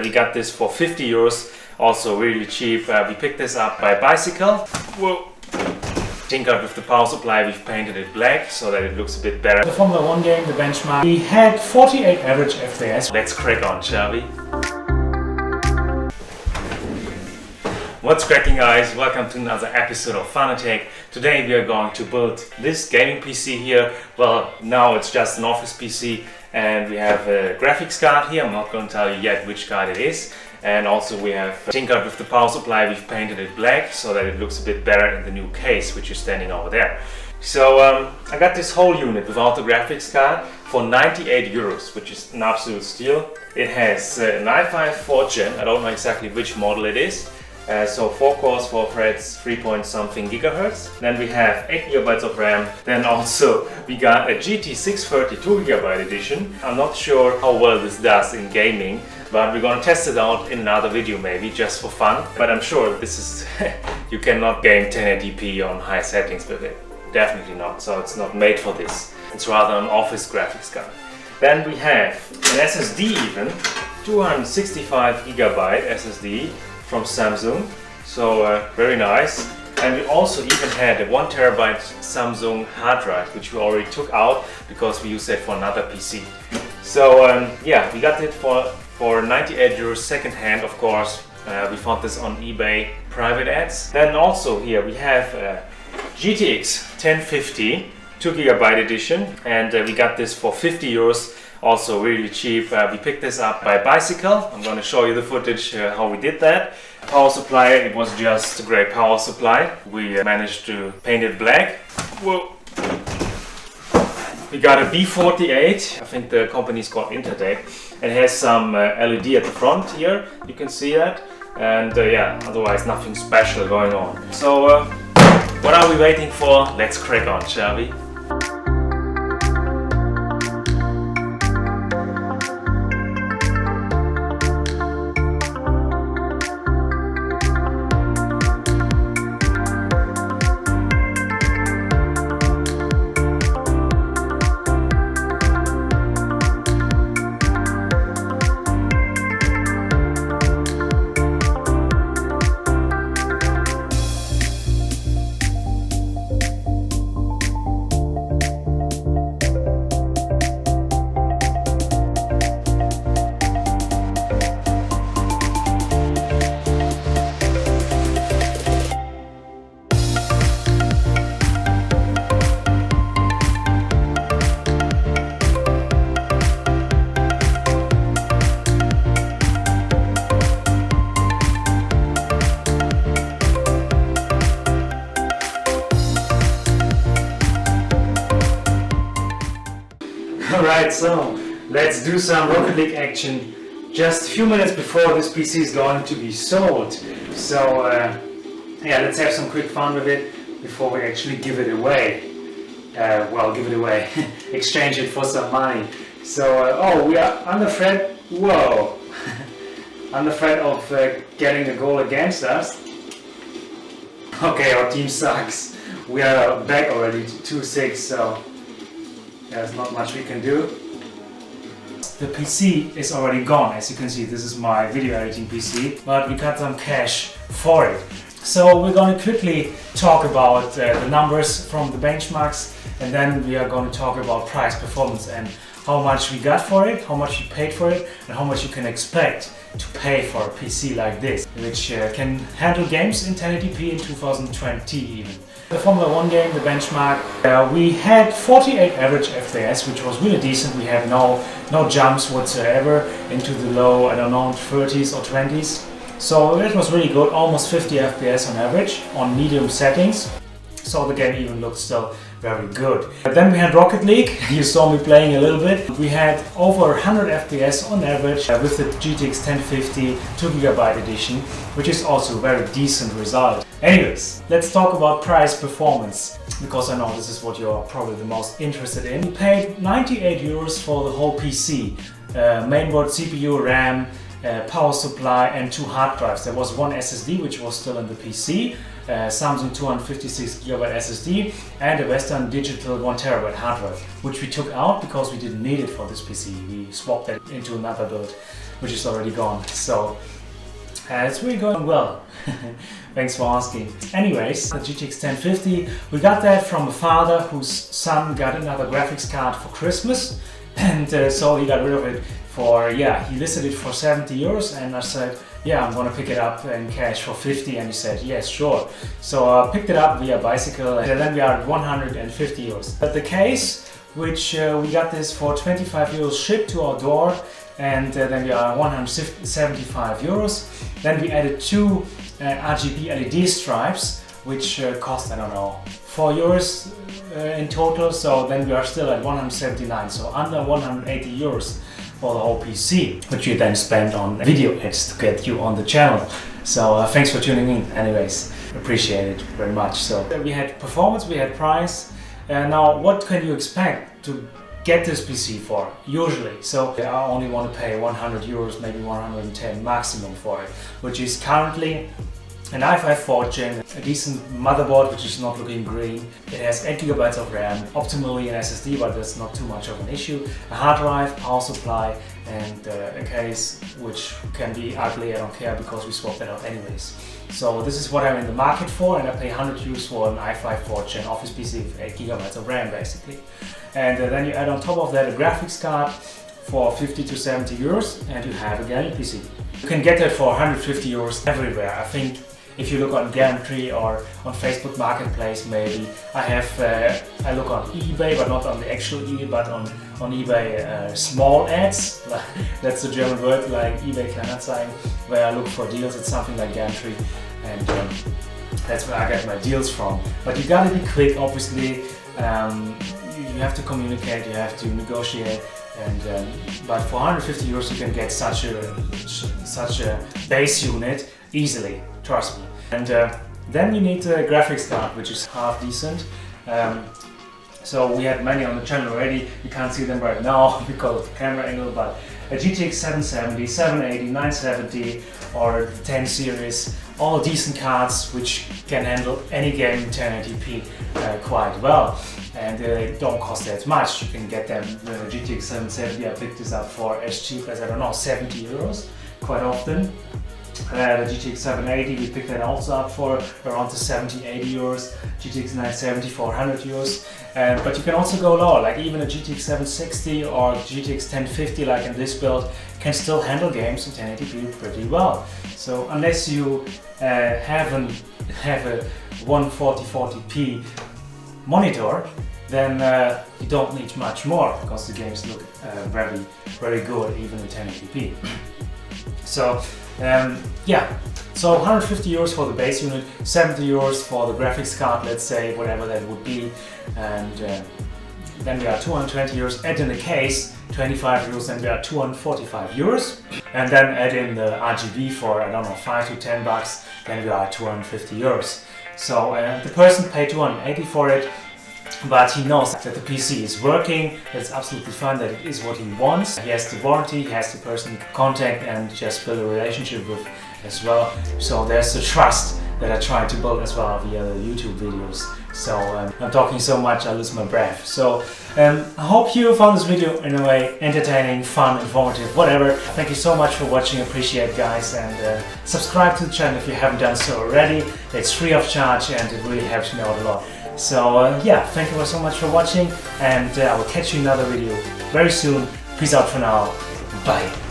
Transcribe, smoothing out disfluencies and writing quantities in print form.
We got this for 50 euros, also really cheap. We picked this up by bicycle. Whoa. Tinkered with the power supply, we've painted it black so that it looks a bit better. The Formula 1 game, the benchmark, we had 48 average FPS. Let's crack on, shall we? What's cracking, guys? Welcome to another episode of Fanatec. Today we are going to build this gaming PC here. Well, now it's just an office PC and we have a graphics card here. I'm not going to tell you yet which card it is. And also we have tinkered with the power supply, we've painted it black so that it looks a bit better in the new case which is standing over there. So I got this whole unit without the graphics card for 98 euros, which is an absolute steal. It has an i5 4th gen, I don't know exactly which model it is. So 4 cores, 4 threads, 3-point-something gigahertz. Then we have 8 GB of RAM. Then also we got a GT 632 GB edition. I'm not sure how well this does in gaming, but we're gonna test it out in another video maybe, just for fun. But I'm sure this is, you cannot game 1080p on high settings with it. Definitely not, so it's not made for this. It's rather an office graphics card. Then we have an SSD even, 265 GB SSD from Samsung, so very nice. And we also even had a 1 TB Samsung hard drive, which we already took out because we used it for another PC. So yeah, we got it for 98 euros second hand, of course. We found this on eBay private ads. Then also here we have a GTX 1050 2 GB edition, and we got this for 50 euros. Also really cheap. We picked this up by bicycle. I'm going to show you the footage how we did that. Power supply, it was just a great power supply. We managed to paint it black. Whoa. We got a B48, I think the company is called Intertech. It has some LED at the front here, you can see that. And yeah, otherwise nothing special going on. So what are we waiting for? Let's crack on, shall we? Alright, so let's do some Rocket League action just a few minutes before this PC is going to be sold. So yeah, let's have some quick fun with it before we actually give it away. Well, give it away, exchange it for some money. So, oh, we are under threat, whoa, under threat of getting a goal against us. Okay, our team sucks. We are back already to 2-6, so there's not much we can do. The PC is already gone, as you can see. This is my video editing PC, but we got some cash for it. So we're going to quickly talk about the numbers from the benchmarks, and then we are going to talk about price, performance, and how much we got for it, how much you paid for it, and how much you can expect to pay for a PC like this, which can handle games in 1080p in 2020 even. The Formula 1 game, the benchmark, we had 48 average FPS, which was really decent. We had no jumps whatsoever into the low, I don't know, 30s or 20s. So it was really good, almost 50 FPS on average on medium settings. So the game even looked still very good. But then we had Rocket League. You saw me playing a little bit. We had over 100 FPS on average with the GTX 1050 2 GB edition, which is also a very decent result. Anyways, let's talk about price performance, because I know this is what you're probably the most interested in. We paid 98 euros for the whole PC. Mainboard, CPU, RAM, power supply and 2 hard drives. There was one SSD which was still in the PC, Samsung 256GB SSD, and a Western Digital 1TB hard drive, which we took out because we didn't need it for this PC. We swapped that into another build. which is already gone. So it's really going well. Thanks for asking. Anyways, the GTX 1050, we got that from a father whose son got another graphics card for Christmas, and so he got rid of it for, he listed it for 70 euros, and I said, yeah, I'm gonna pick it up in cash for 50, and he said, yes, sure. So I picked it up via bicycle, and then we are at 150 euros. But the case, which we got this for 25 euros shipped to our door, and then we are 175 euros. Then we added two RGB LED stripes, which cost, I don't know, 4 euros in total. So then we are still at 179, so under 180 euros for the whole PC, which you then spend on video ads to get you on the channel. So thanks for tuning in anyways, appreciate it very much. So we had performance, we had price. Now what can you expect to get this PC for usually? So I only want to pay 100 euros, maybe 110 maximum for it, which is currently an i5 4th Gen, a decent motherboard which is not looking green. It has 8 GB of RAM, optimally an SSD, but that's not too much of an issue. A hard drive, power supply, and a case which can be ugly, I don't care, because we swapped that out anyways. So this is what I'm in the market for, and I pay 100 euros for an i5 4th Gen office PC with 8 GB of RAM basically. And then you add on top of that a graphics card for 50 to 70 euros, and you have a gaming PC. You can get that for 150 euros everywhere. I think if you look on Gumtree or on Facebook Marketplace, maybe. I look on eBay, but not on the actual eBay, but on eBay small ads. That's the German word, like eBay Kleinanzeigen, where I look for deals. It's something like Gumtree, and that's where I get my deals from. But you gotta be quick, obviously. You have to communicate, you have to negotiate, and but for 150 euros you can get such a base unit easily, trust me. And then you need a graphics card, which is half decent. So we had many on the channel already. You can't see them right now because of the camera angle, but a GTX 770, 780, 970 or the 10 series, all decent cards which can handle any game in 1080p quite well, and they don't cost that much. You can get them, the GTX 770, I picked this up for as cheap as, I don't know, 70 euros quite often. The GTX 780, we picked that also up for around the 70-80 euros, GTX 970 for 100 euros. But you can also go lower, like even a GTX 760 or GTX 1050, like in this build, can still handle games in 1080p pretty well. So unless you have a 140p monitor, then you don't need much more, because the games look very good even in 1080p. So so 150 euros for the base unit, 70 euros for the graphics card, let's say, whatever that would be, and then we are 220 euros. Add in the case 25 euros, and we are 245 euros, and then add in the RGB for, I don't know, 5 to 10 bucks, then we are 250 euros. So the person paid 280 for it, but he knows that the PC is working, it's absolutely fine, that it is what he wants. He has the warranty, he has the person he can contact and just build a relationship with as well. So there's the trust that I try to build as well via the YouTube videos. So I'm talking so much I lose my breath. So I hope you found this video in a way entertaining, fun, informative, whatever. Thank you so much for watching, appreciate it, guys, and subscribe to the channel if you haven't done so already. It's free of charge and it really helps me out a lot. So thank you so much for watching, and I will catch you in another video very soon. Peace out for now. Bye.